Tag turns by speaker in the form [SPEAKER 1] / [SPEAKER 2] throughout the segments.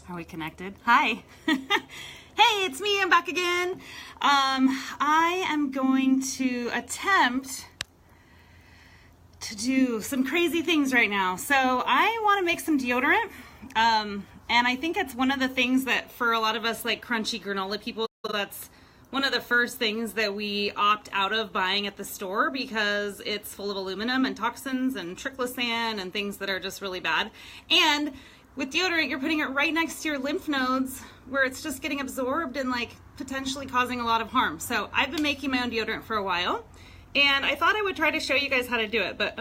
[SPEAKER 1] Are we connected? Hi. Hey, it's me. I'm back again. I am going to attempt to do some crazy things right now. So I want to make some deodorant. And I think it's one of the things that for a lot of us like crunchy granola people, that's one of the first things that we opt out of buying at the store because it's full of aluminum and toxins and triclosan and things that are just really bad. And with deodorant, you're putting it right next to your lymph nodes where it's just getting absorbed and like potentially causing a lot of harm. So I've been making my own deodorant for a while and I thought I would try to show you guys how to do it, but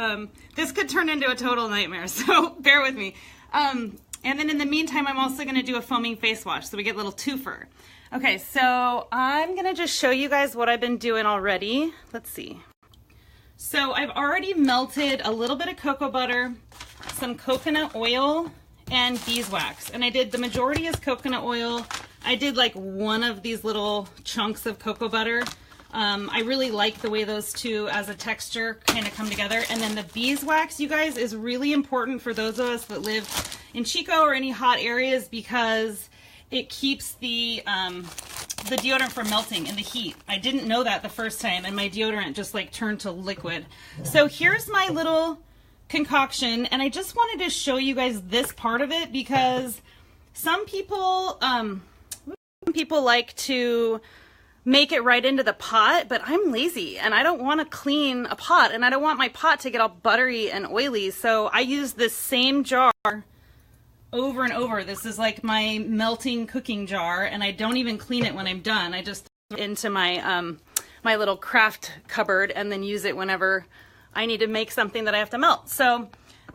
[SPEAKER 1] this could turn into a total nightmare, so bear with me. And then in the meantime, I'm also gonna do a foaming face wash so we get a little twofer. Okay, so I'm gonna just show you guys what I've been doing already. Let's see. So I've already melted a little bit of cocoa butter, some coconut oil, and beeswax. And I did, the majority is coconut oil. I did like one of these little chunks of cocoa butter. I really like the way those two as a texture kind of come together. And then the beeswax, you guys, is really important for those of us that live in Chico or any hot areas because it keeps the deodorant from melting in the heat. I didn't know that the first time and my deodorant just like turned to liquid. So here's my little concoction, and I just wanted to show you guys this part of it because some people like to make it right into the pot, but I'm lazy and I don't want to clean a pot and I don't want my pot to get all buttery and oily, so I use this same jar over and over. This is like my melting cooking jar and I don't even clean it when I'm done. I just throw it into my my little craft cupboard and then use it whenever I need to make something that I have to melt. So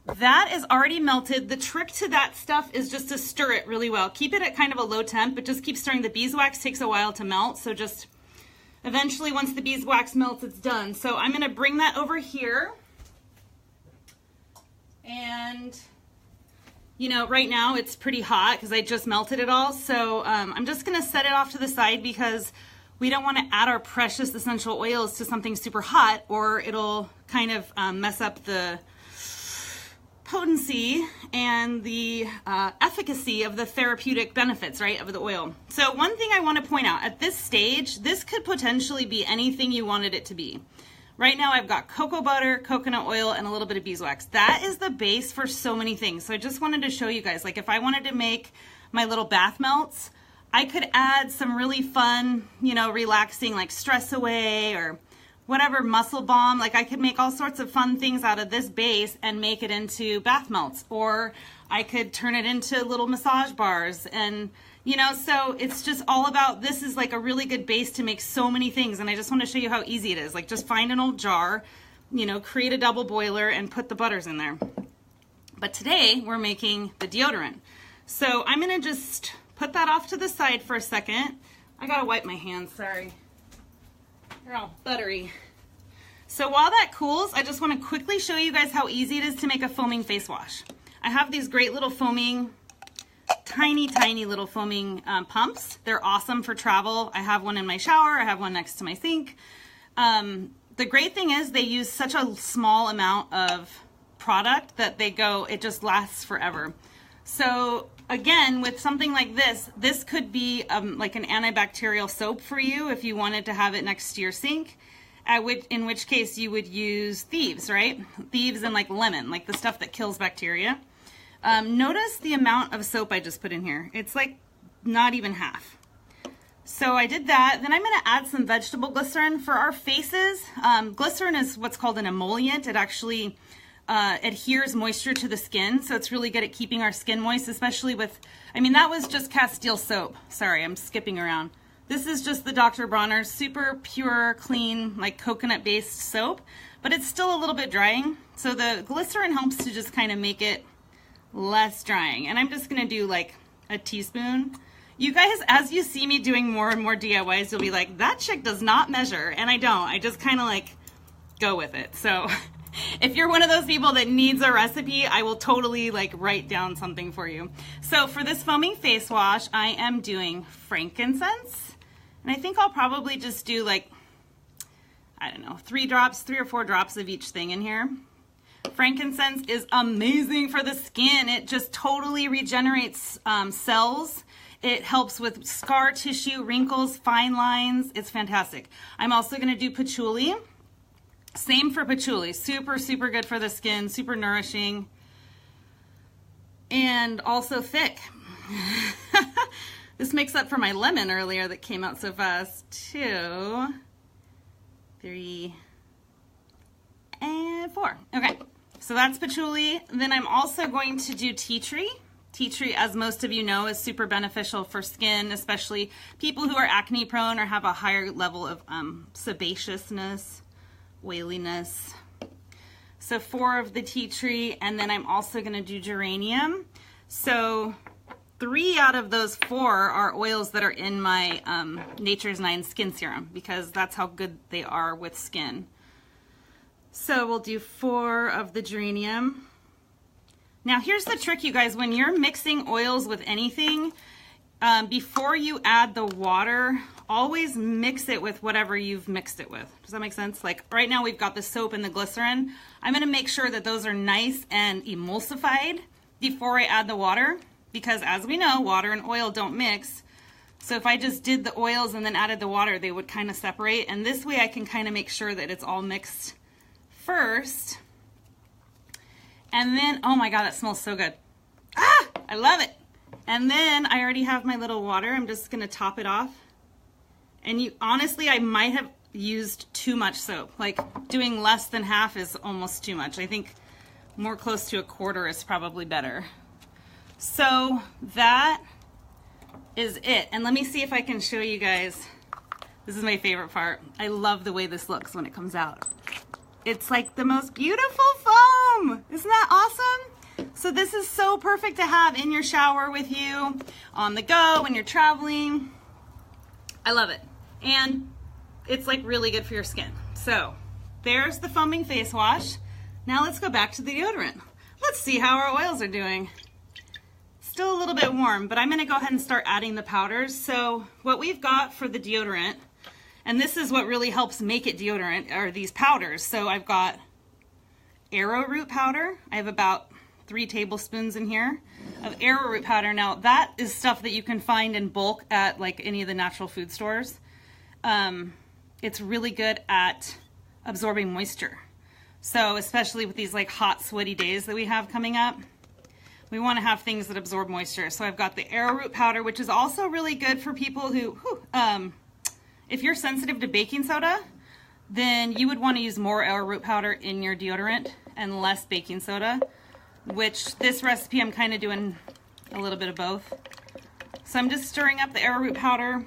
[SPEAKER 1] that is already melted. The trick to that stuff is just to stir it really well. Keep it at kind of a low temp, but just keep stirring. The beeswax takes a while to melt, so just eventually once the beeswax melts, it's done. So I'm gonna bring that over here. And you know, right now it's pretty hot because I just melted it all. So I'm just gonna set it off to the side because we don't want to add our precious essential oils to something super hot or it'll kind of mess up the potency and the efficacy of the therapeutic benefits, right, of the oil. So one thing I want to point out, at this stage, this could potentially be anything you wanted it to be. Right now I've got cocoa butter, coconut oil, and a little bit of beeswax. That is the base for so many things. So I just wanted to show you guys, like if I wanted to make my little bath melts, I could add some really fun, you know, relaxing like Stress Away or whatever, muscle balm. Like I could make all sorts of fun things out of this base and make it into bath melts, or I could turn it into little massage bars. And you know, so it's just all about, this is like a really good base to make so many things. And I just want to show you how easy it is. Like just find an old jar, you know, create a double boiler and put the butters in there. But today we're making the deodorant. So I'm gonna just put that off to the side for a second. I gotta wipe my hands, sorry. They're all buttery. So while that cools, I just wanna quickly show you guys how easy it is to make a foaming face wash. I have these great little foaming, tiny little foaming pumps. They're awesome for travel. I have one in my shower, I have one next to my sink. The great thing is they use such a small amount of product that it just lasts forever. So again, with something like this could be like an antibacterial soap for you if you wanted to have it next to your sink, in which case you would use Thieves, right? Thieves and like lemon, like the stuff that kills bacteria. Notice the amount of soap I just put in here. It's like not even half. So I did that. Then I'm gonna add some vegetable glycerin for our faces. Glycerin is what's called an emollient. It actually adheres moisture to the skin, so it's really good at keeping our skin moist, especially with, I mean, that was just Castile soap. Sorry, I'm skipping around. This is just the Dr. Bronner's super pure, clean, like coconut-based soap, but it's still a little bit drying. So the glycerin helps to just kind of make it less drying. And I'm just gonna do like a teaspoon. You guys, as you see me doing more and more DIYs, you'll be like, that chick does not measure, and I don't. I just kind of like go with it. So if you're one of those people that needs a recipe, I will totally like write down something for you. So for this foaming face wash, I am doing frankincense. And I think I'll probably just do like, I don't know, 3 or 4 drops of each thing in here. Frankincense is amazing for the skin. It just totally regenerates cells. It helps with scar tissue, wrinkles, fine lines. It's fantastic. I'm also going to do patchouli. Same for patchouli. Super, super good for the skin. Super nourishing. And also thick. This makes up for my lemon earlier that came out so fast. 2, 3, and 4. Okay, so that's patchouli. Then I'm also going to do tea tree. Tea tree, as most of you know, is super beneficial for skin, especially people who are acne prone or have a higher level of sebaceousness, oiliness. So 4 of the tea tree, and then I'm also going to do geranium. So 3 out of those 4 are oils that are in my Nature's 9 skin serum, because that's how good they are with skin. So we'll do 4 of the geranium. Now here's the trick, you guys. When you're mixing oils with anything, before you add the water, always mix it with whatever you've mixed it with. Does that make sense? Like right now we've got the soap and the glycerin. I'm going to make sure that those are nice and emulsified before I add the water, because as we know, water and oil don't mix. So if I just did the oils and then added the water, they would kind of separate. And this way I can kind of make sure that it's all mixed first. And then, oh my God, it smells so good. Ah, I love it. And then I already have my little water. I'm just gonna top it off. And honestly, I might have used too much soap. Like doing less than half is almost too much. I think more close to 1/4 is probably better. So that is it. And let me see if I can show you guys. This is my favorite part. I love the way this looks when it comes out. It's like the most beautiful foam. Isn't that awesome? So this is so perfect to have in your shower with you, on the go, when you're traveling. I love it. And it's like really good for your skin. So there's the foaming face wash. Now let's go back to the deodorant. Let's see how our oils are doing. Still a little bit warm, but I'm gonna go ahead and start adding the powders. So what we've got for the deodorant, and this is what really helps make it deodorant, are these powders. So I've got arrowroot powder. I have about 3 tablespoons in here of arrowroot powder. Now that is stuff that you can find in bulk at like any of the natural food stores. It's really good at absorbing moisture. So especially with these like hot, sweaty days that we have coming up, we want to have things that absorb moisture. So I've got the arrowroot powder, which is also really good for people who, if you're sensitive to baking soda, then you would want to use more arrowroot powder in your deodorant and less baking soda, which this recipe I'm kind of doing a little bit of both. So I'm just stirring up the arrowroot powder.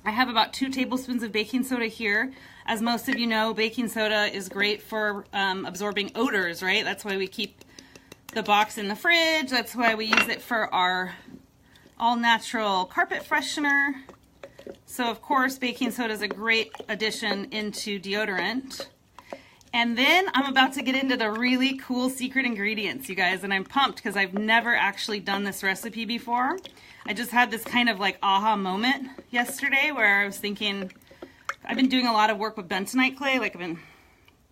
[SPEAKER 1] I have about 2 tablespoons of baking soda here. As most of you know, baking soda is great for absorbing odors, right? That's why we keep the box in the fridge. That's why we use it for our all-natural carpet freshener. So of course, baking soda is a great addition into deodorant. And then I'm about to get into the really cool secret ingredients, you guys, and I'm pumped because I've never actually done this recipe before. I just had this kind of like aha moment yesterday where I was thinking, I've been doing a lot of work with bentonite clay, like I've been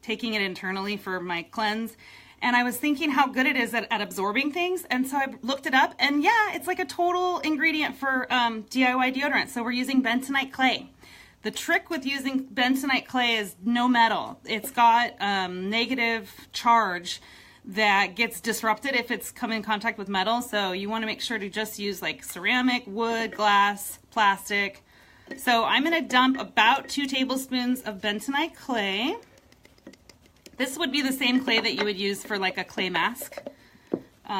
[SPEAKER 1] taking it internally for my cleanse, and I was thinking how good it is at absorbing things, and so I looked it up, and yeah, it's like a total ingredient for DIY deodorant. So we're using bentonite clay. The trick with using bentonite clay is no metal. It's got negative charge that gets disrupted if it's come in contact with metal, so you want to make sure to just use like ceramic, wood, glass, plastic. So I'm going to dump about 2 tablespoons of bentonite clay. This would be the same clay that you would use for like a clay mask,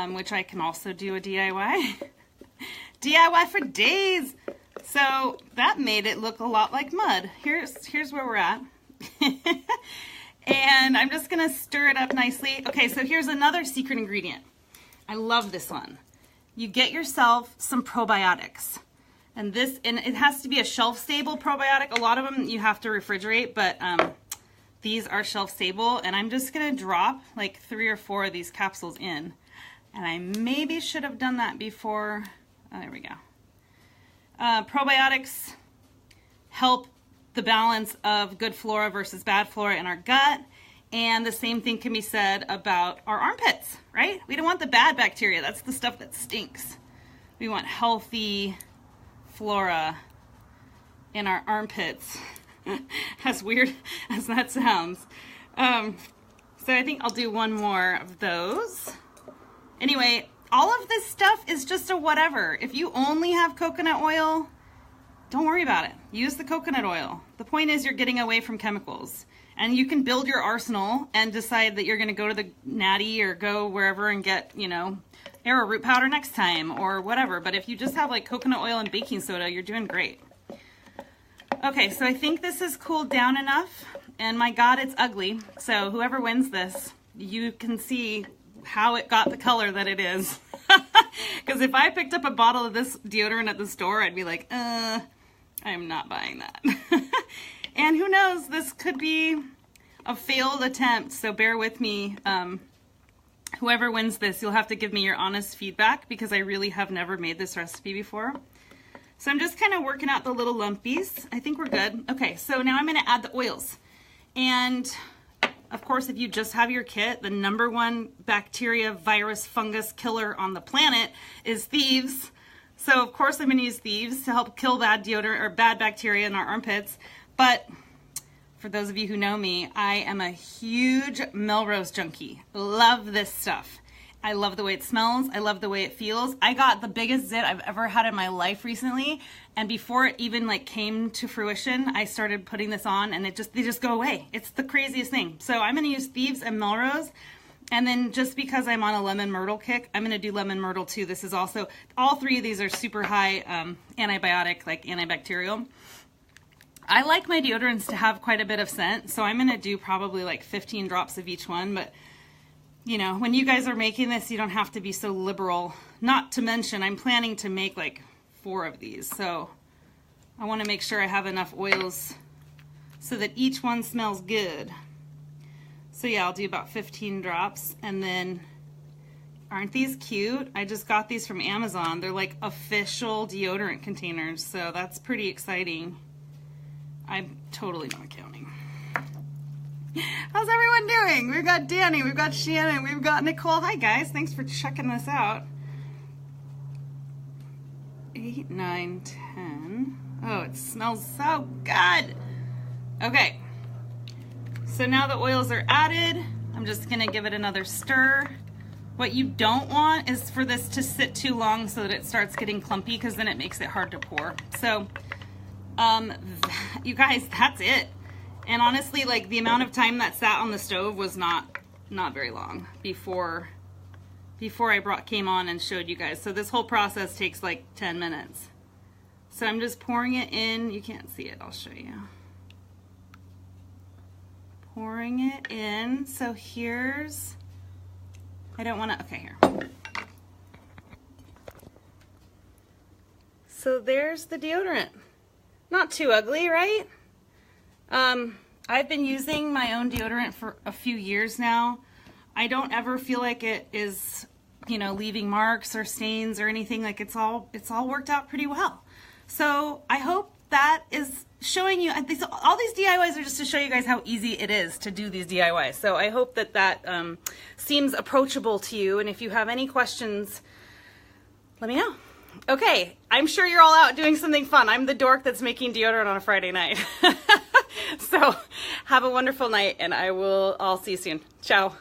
[SPEAKER 1] which I can also do a DIY. DIY for days. So that made it look a lot like mud. Here's where we're at. And I'm just gonna stir it up nicely. Okay, so here's another secret ingredient. I love this one. You get yourself some probiotics. And it has to be a shelf-stable probiotic. A lot of them you have to refrigerate, but these are shelf-stable. And I'm just gonna drop like 3 or 4 of these capsules in. And I maybe should have done that before. Oh, there we go. Probiotics help the balance of good flora versus bad flora in our gut. And the same thing can be said about our armpits, right? We don't want the bad bacteria. That's the stuff that stinks. We want healthy flora in our armpits, as weird as that sounds. So I think I'll do one more of those. Anyway, all of this stuff is just a whatever. If you only have coconut oil, don't worry about it. Use the coconut oil. The point is you're getting away from chemicals. And you can build your arsenal and decide that you're going to go to the Natty or go wherever and get, you know, arrowroot powder next time or whatever. But if you just have like coconut oil and baking soda, you're doing great. Okay, so I think this has cooled down enough. And my God, it's ugly. So whoever wins this, you can see how it got the color that it is. Because if I picked up a bottle of this deodorant at the store, I'd be like, I'm not buying that. And who knows, this could be a failed attempt, so bear with me. Whoever wins this, you'll have to give me your honest feedback because I really have never made this recipe before. So I'm just kind of working out the little lumpies. I think we're good. Okay, so now I'm going to add the oils. And of course, if you just have your kit, the #1 bacteria, virus, fungus killer on the planet is thieves. So of course I'm going to use thieves to help kill bad deodorant or bad bacteria in our armpits. But for those of you who know me, I am a huge Melrose junkie. Love this stuff. I love the way it smells. I love the way it feels. I got the biggest zit I've ever had in my life recently. And before it even like came to fruition, I started putting this on and they just go away. It's the craziest thing. So I'm going to use Thieves and Melrose. And then just because I'm on a lemon myrtle kick, I'm going to do lemon myrtle too. This is also, all three of these are super high antibiotic, like antibacterial. I like my deodorants to have quite a bit of scent, so I'm going to do probably like 15 drops of each one, but you know, when you guys are making this, you don't have to be so liberal. Not to mention, I'm planning to make like 4 of these, so I want to make sure I have enough oils so that each one smells good. So yeah, I'll do about 15 drops, and then aren't these cute? I just got these from Amazon. They're like official deodorant containers, so that's pretty exciting. I'm totally not counting. How's everyone doing? We've got Danny, we've got Shannon, we've got Nicole. Hi guys, thanks for checking this out. 8, 9, 10. Oh, it smells so good. Okay, so now the oils are added. I'm just gonna give it another stir. What you don't want is for this to sit too long so that it starts getting clumpy, because then it makes it hard to pour. So you guys, that's it. And honestly, like the amount of time that sat on the stove was not very long before I came on and showed you guys. So this whole process takes like 10 minutes. So I'm just pouring it in. You can't see it, I'll show you. Pouring it in. So here's, I don't want to, okay, here. So there's the deodorant. Not too ugly, right? I've been using my own deodorant for a few years now. I don't ever feel like it is, you know, leaving marks or stains or anything. Like it's all worked out pretty well. So I hope that is showing you, all these DIYs are just to show you guys how easy it is to do these DIYs. So I hope that seems approachable to you. And if you have any questions, let me know. Okay, I'm sure you're all out doing something fun. I'm the dork that's making deodorant on a Friday night. So have a wonderful night, and I'll see you soon. Ciao.